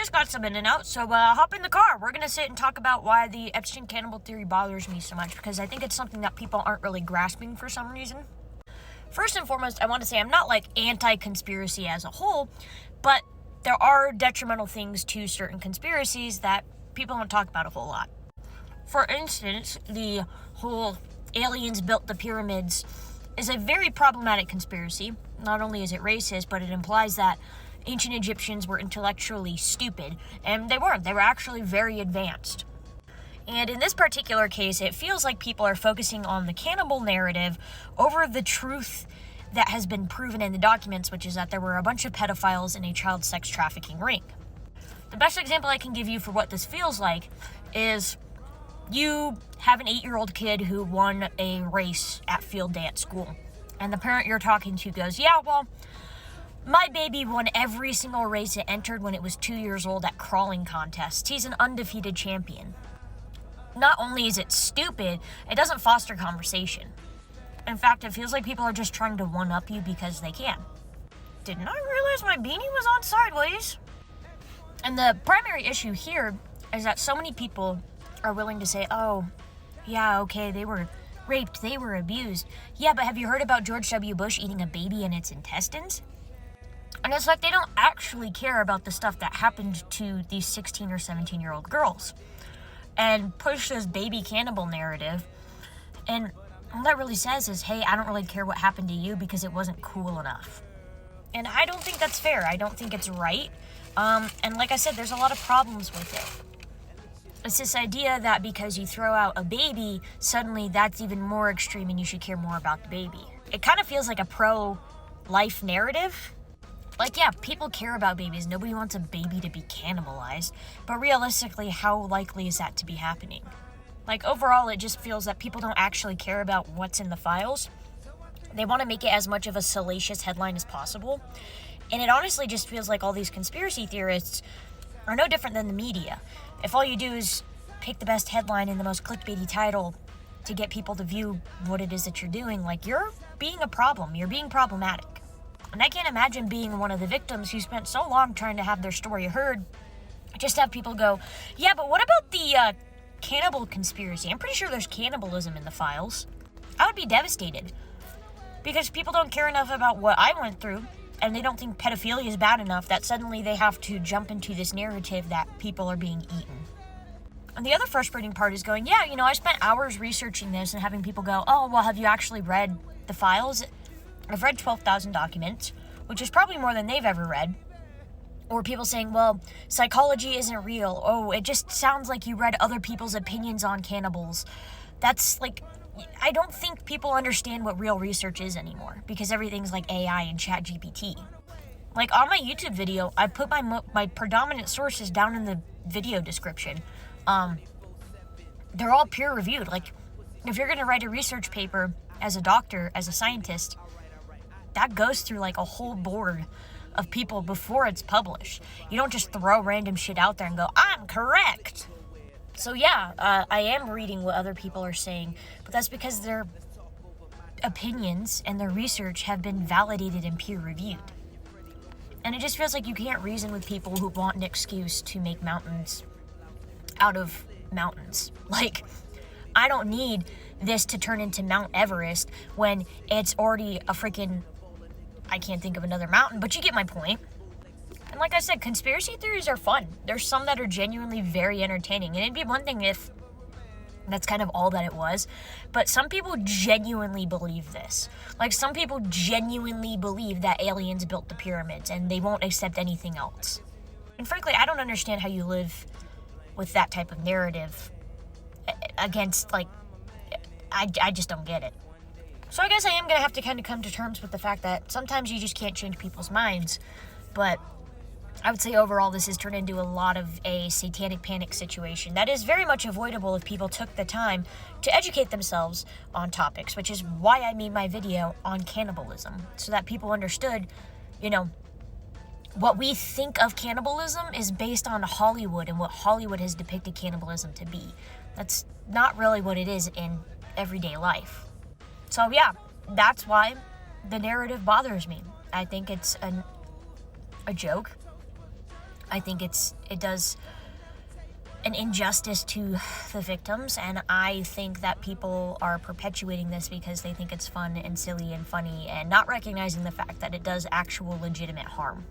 just got some in and out, so hop in the car. We're going to sit and talk about why the Epstein cannibal theory bothers me so much, because I think it's something that people aren't really grasping for some reason. First and foremost, I want to say I'm not like anti-conspiracy as a whole, but there are detrimental things to certain conspiracies that people don't talk about a whole lot. For instance, the whole aliens built the pyramids is a very problematic conspiracy. Not only is it racist, but it implies that ancient Egyptians were intellectually stupid, and they weren't. They were actually very advanced. And in this particular case, it feels like people are focusing on the cannibal narrative over the truth that has been proven in the documents, which is that there were a bunch of pedophiles in a child sex trafficking ring. The best example I can give you for what this feels like is you have an 8-year-old kid who won a race at field day at school. And the parent you're talking to goes, yeah, well, my baby won every single race it entered when it was 2 years old at crawling contests. He's an undefeated champion. Not only is it stupid, it doesn't foster conversation. In fact, it feels like people are just trying to one-up you because they can. Didn't I realize my beanie was on sideways? And the primary issue here is that so many people are willing to say, oh, yeah, okay, they were raped, they were abused. Yeah, but have you heard about George W. Bush eating a baby in its intestines? And it's like they don't actually care about the stuff that happened to these 16 or 17-year-old girls and push this baby cannibal narrative. And all that really says is, hey, I don't really care what happened to you because it wasn't cool enough. And I don't think that's fair. I don't think it's right. And like I said, there's a lot of problems with it. It's this idea that because you throw out a baby, suddenly that's even more extreme and you should care more about the baby. It kind of feels like a pro-life narrative. Like, yeah, people care about babies. Nobody wants a baby to be cannibalized. But realistically, how likely is that to be happening? Like, overall, it just feels that people don't actually care about what's in the files. They want to make it as much of a salacious headline as possible. And it honestly just feels like all these conspiracy theorists are no different than the media. If all you do is pick the best headline and the most clickbaity title to get people to view what it is that you're doing, like, you're being a problem. You're being problematic. And I can't imagine being one of the victims who spent so long trying to have their story heard, just to have people go, yeah, but what about the cannibal conspiracy? I'm pretty sure there's cannibalism in the files. I would be devastated. Because people don't care enough about what I went through, and they don't think pedophilia is bad enough that suddenly they have to jump into this narrative that people are being eaten. And the other frustrating part is going, yeah, I spent hours researching this and having people go, oh, well, have you actually read the files? I've read 12,000 documents, which is probably more than they've ever read. Or people saying, well, psychology isn't real. Oh, it just sounds like you read other people's opinions on cannibals. That's like, I don't think people understand what real research is anymore, because everything's like AI and ChatGPT. Like, on my YouTube video, I put my predominant sources down in the video description. They're all peer-reviewed. Like, if you're going to write a research paper as a doctor, as a scientist, that goes through like a whole board of people before it's published. You don't just throw random shit out there and go, I'm correct. So yeah, I am reading what other people are saying, but that's because their opinions and their research have been validated and peer-reviewed. And it just feels like you can't reason with people who want an excuse to make mountains out of mountains. Like, I don't need this to turn into Mount Everest when it's already a freaking, I can't think of another mountain, but you get my point. And like I said, conspiracy theories are fun. There's some that are genuinely very entertaining. And it'd be one thing if that's kind of all that it was. But some people genuinely believe this. Like, some people genuinely believe that aliens built the pyramids and they won't accept anything else. And frankly, I don't understand how you live with that type of narrative against, like, I just don't get it. So I guess I am going to have to kind of come to terms with the fact that sometimes you just can't change people's minds. But I would say overall this has turned into a lot of a satanic panic situation that is very much avoidable if people took the time to educate themselves on topics, which is why I made my video on cannibalism, so that people understood, what we think of cannibalism is based on Hollywood and what Hollywood has depicted cannibalism to be. That's not really what it is in everyday life. So yeah, that's why the narrative bothers me. I think it's a joke. I think it does an injustice to the victims, and I think that people are perpetuating this because they think it's fun and silly and funny and not recognizing the fact that it does actual legitimate harm.